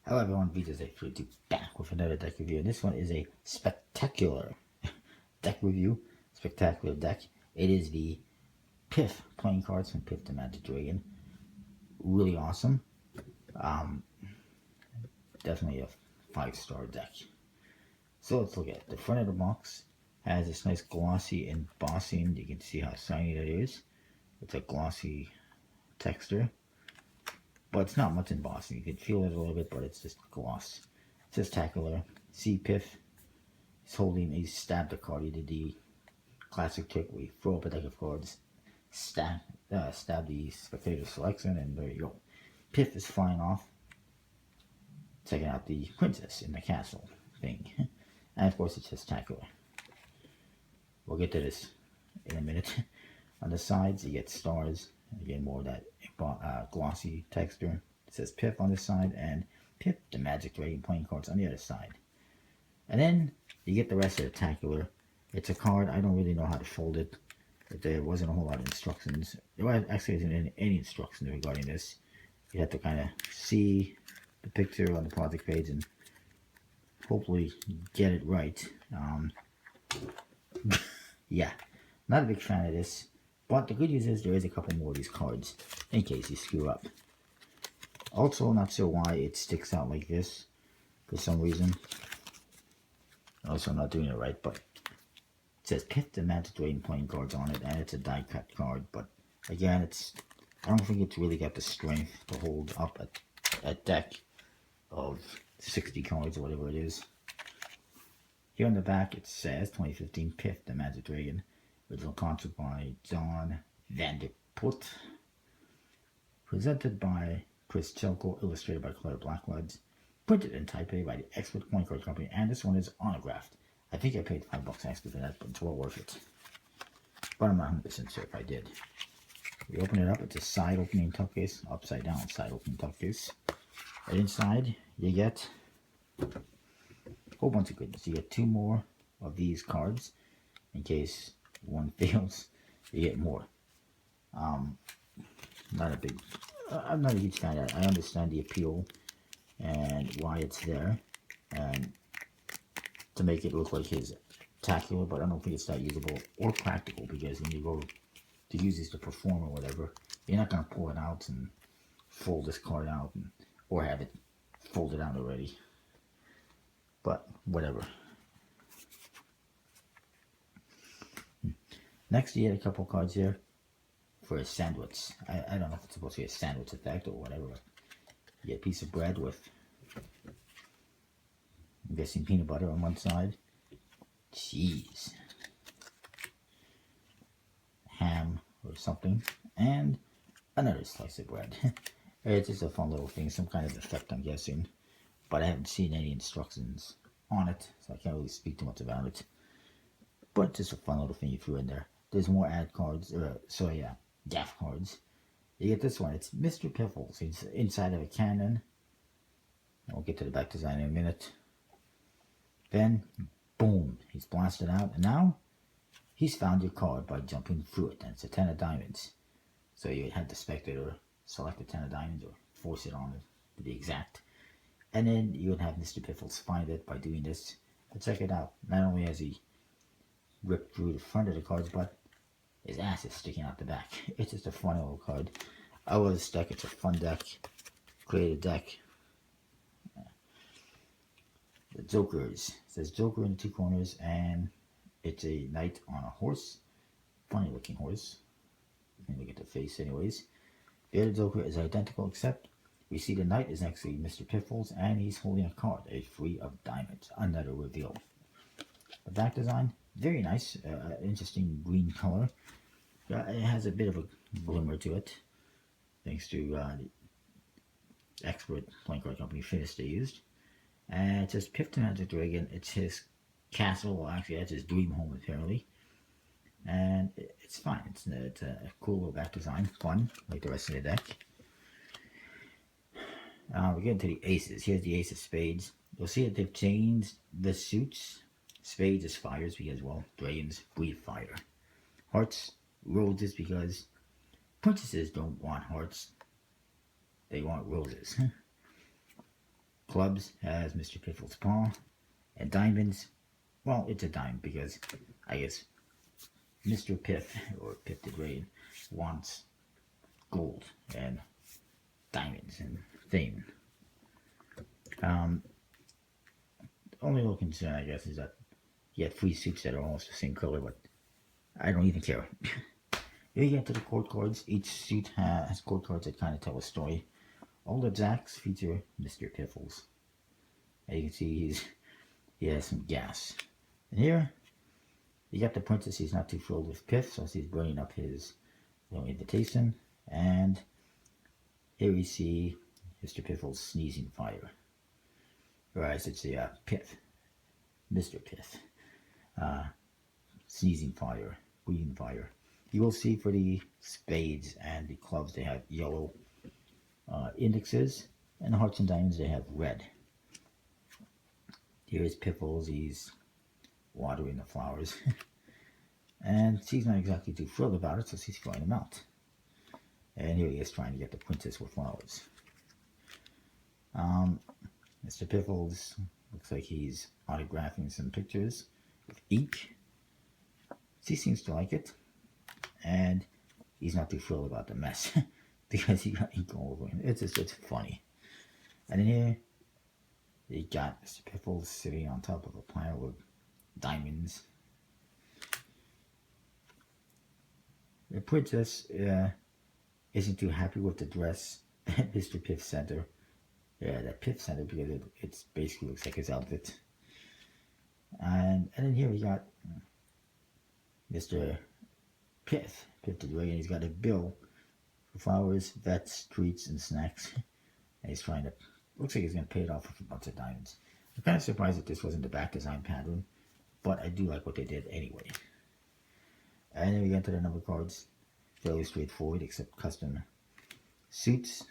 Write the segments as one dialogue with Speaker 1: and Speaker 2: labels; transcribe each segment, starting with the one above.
Speaker 1: Hello everyone, Vito's A32 back with another deck review, and this one is a spectacular deck review, spectacular deck. It is the Piff playing cards from Piff the Magic Dragon. Really awesome. Definitely a 5-star deck. So let's look at it. The front of the box has this nice glossy embossing. You can see how shiny that is. It's a glossy texture. But it's not much embossing. You can feel it a little bit, but it's just gloss. It says Tacular. See Piff. He's stabbed the card. He did the classic trick where you throw up a deck of cards, stab the spectator selection, and there you go. Piff is flying off, checking out the princess in the castle thing. And of course it says Tacular. We'll get to this in a minute. On the sides you get stars. Again, more of that glossy texture. It says Piff on this side and Piff the Magic Dragon playing cards on the other side. And then you get the rest of the Tacular. It's a card, I don't really know how to fold it. There wasn't a whole lot of instructions. There actually isn't any instructions regarding this. You have to kind of see the picture on the project page and hopefully get it right. Yeah, not a big fan of this. But the good news is there is a couple more of these cards in case you screw up. Also, not sure why it sticks out like this for some reason. Also, I'm not doing it right, but it says Piff the Magic Dragon playing cards on it, and it's a die cut card. But again, I don't think it's really got the strength to hold up a deck of 60 cards or whatever it is. Here on the back it says 2015 Piff the Magic Dragon. Original concept by John Vanderput. Presented by Chris Chelko, illustrated by Claire Blackwood. Printed in Taipei by the Expert Coin Card Company, and this one is autographed. I think I paid $5 extra for that, but it's well worth it. But I'm not 100% sure if I did. We open it up, it's a side opening tuck case, upside down side opening tuck case. And inside you get a whole bunch of goodness. You get 2 more of these cards in case one fails. You get more. I'm not a huge fan of that. I understand the appeal and why it's there, and to make it look like his Tacular, but I don't think it's that usable or practical, because when you go to use this to perform or whatever, you're not going to pull it out and fold this card out or have it folded out already. But whatever. Next, you get a couple cards here for a sandwich. I don't know if it's supposed to be a sandwich effect or whatever. You get a piece of bread with, I'm guessing, peanut butter on one side, cheese, ham or something, and another slice of bread. It's just a fun little thing, some kind of effect, I'm guessing. But I haven't seen any instructions on it, so I can't really speak too much about it. But just a fun little thing you threw in there. There's more ad cards, gaff cards. You get this one. It's Mr. Piffles. He's inside of a cannon. We'll get to the back design in a minute. Then, boom, he's blasted out. And now, he's found your card by jumping through it. And it's a 10 of diamonds. So you have the spectator select a 10 of diamonds or force it on it to be exact. And then you would have Mr. Piffles find it by doing this. But check it out. Not only has he ripped through the front of the cards, but his ass is sticking out the back. It's just a fun little card. I love this deck. It's a fun deck. Creative deck. The Jokers. It says Joker in the 2 corners, and it's a knight on a horse. Funny looking horse. Let me look at the face anyways. The other Joker is identical, except we see the knight is actually Mr. Piffles, and he's holding a card, a 3 of diamonds. Another reveal. The back design, very nice. Interesting green color. It has a bit of a glimmer to it, thanks to the Expert Playing Card Company finish they used. And it says Piff the Magic Dragon. It's his castle. Well, actually, that's his dream home, apparently. And it's fine. It's a cool little back design. Fun, like the rest of the deck. We're getting to the aces. Here's the ace of spades. You'll see that they've changed the suits. Spades is fires because, well, dragons breathe fire. Hearts, roses, because princesses don't want hearts. They want roses. Clubs has Mr. Piffle's paw. And diamonds, well, it's a dime because I guess Mr. Piff, or Piff the Dragon, wants gold and diamonds and fame. The only little concern, I guess, is that you have 3 suits that are almost the same color, but I don't even care. Here you get to the court cards. Each suit has court cards that kind of tell a story. All the Jacks feature Mr. Piffles. As you can see, he has some gas. And here, you got the princess. He's not too thrilled with Piff, so he's burning up his invitation. And here we see Mr. Piffle's sneezing fire. Or I should say Piff. Mr. Piff. Sneezing fire. Breathing fire. You will see for the spades and the clubs, they have yellow indexes. And the hearts and diamonds, they have red. Here is Piffles. He's watering the flowers. And she's not exactly too thrilled about it, so she's throwing them out. And here he is trying to get the princess with flowers. Mr. Piffles looks like he's autographing some pictures with ink. She seems to like it. And he's not too thrilled about the mess because he got ink all over him. It's funny. And in here, you got Mr. Piffles sitting on top of a pile of diamonds. The princess isn't too happy with the dress that Mr. Piff sent her. Yeah, that Piff sent her because it basically looks like his outfit. And then here we got Mr. Piff the Dragon. He's got a bill for flowers, vets, treats, and snacks. And he's trying to, looks like he's going to pay it off with a bunch of diamonds. I'm kind of surprised that this wasn't the back design pattern, but I do like what they did anyway. And then we get to the number cards. Fairly straightforward, except custom suits.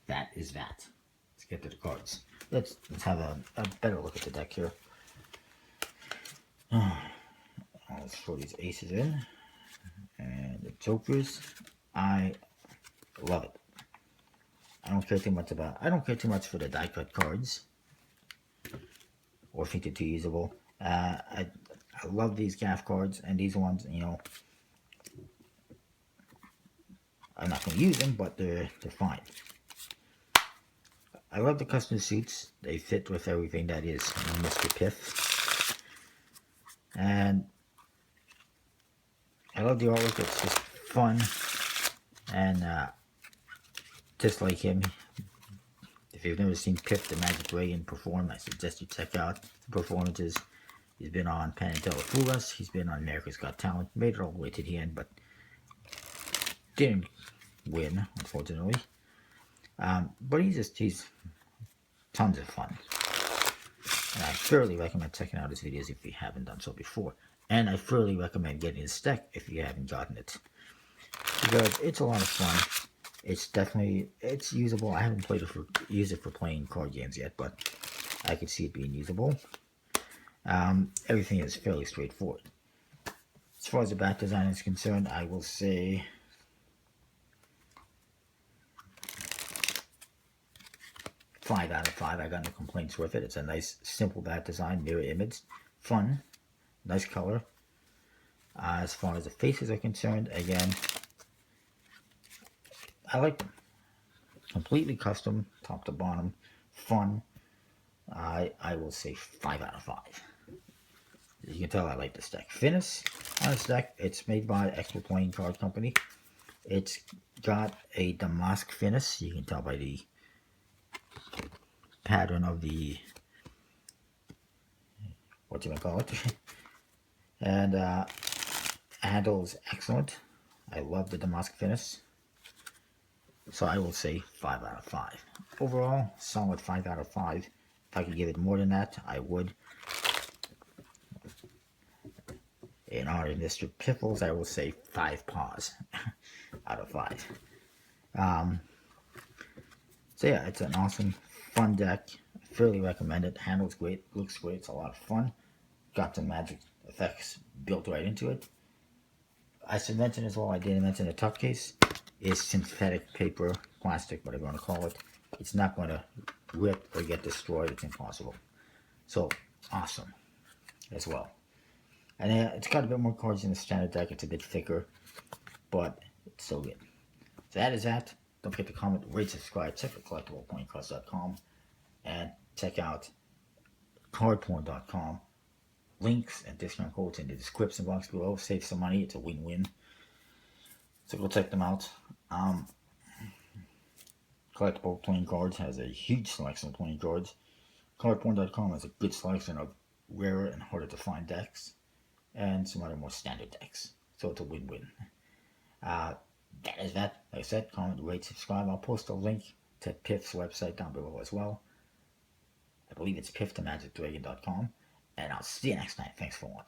Speaker 1: That is that. Let's get to the cards. Let's have a better look at the deck here. Let's throw these aces in. And the jokers. I love it. I don't care too much for the die cut cards. Or think they're too usable. I love these gaff cards, and these ones, you know, I'm not going to use them, but they're fine. I love the custom suits. They fit with everything that is Mr. Piff. And I love the artwork. It's just fun. And just like him, if you've never seen Piff the Magic Dragon perform, I suggest you check out the performances. He's been on Penn and Teller Fool Us. He's been on America's Got Talent. Made it all the way to the end, but didn't win, unfortunately. But he's tons of fun. And I thoroughly recommend checking out his videos if you haven't done so before. And I thoroughly recommend getting his deck if you haven't gotten it. Because it's a lot of fun. It's usable. I haven't used it for playing card games yet, but I could see it being usable. Everything is fairly straightforward. As far as the back design is concerned, I will say five out of 5. I got no complaints with it. It's a nice, simple back design, mirror image, fun, nice color. As far as the faces are concerned, again, I like them. Completely custom, top to bottom, fun. I will say 5 out of 5. As you can tell, I like this deck. Finish on this deck, it's made by Expo Playing Card Company. It's got a damask finish. You can tell by the pattern of the, what you want to call it. And handle is excellent. I love the damask finish. So I will say 5 out of 5. Overall, solid 5 out of 5. If I could give it more than that, I would. In honor of Mr. Piffles, I will say 5 paws out of 5. So yeah, it's an awesome, fun deck. I fairly recommend it. Handles great, looks great, it's a lot of fun. Got some magic effects built right into it. I should mention as well, I didn't mention the top case is synthetic paper plastic, whatever you want to call it. It's not going to rip or get destroyed. It's impossible. So, awesome as well. And it's got a bit more cards in the standard deck. It's a bit thicker, but it's so good. So that is that. Don't forget to comment, rate, subscribe, check out collectibleplayingcards.com, and check out cardporn.com. Links and discount codes in the description box below. Save some money. It's a win-win. So go check them out. Collectible Playing Cards has a huge selection of playing cards. Cardporn.com has a good selection of rarer and harder to find decks, and some other more standard decks. So it's a win-win. That is that. Like I said, comment, rate, subscribe. I'll post a link to Piff's website down below as well. I believe it's piffthemagicdragon.com. And I'll see you next time. Thanks for watching.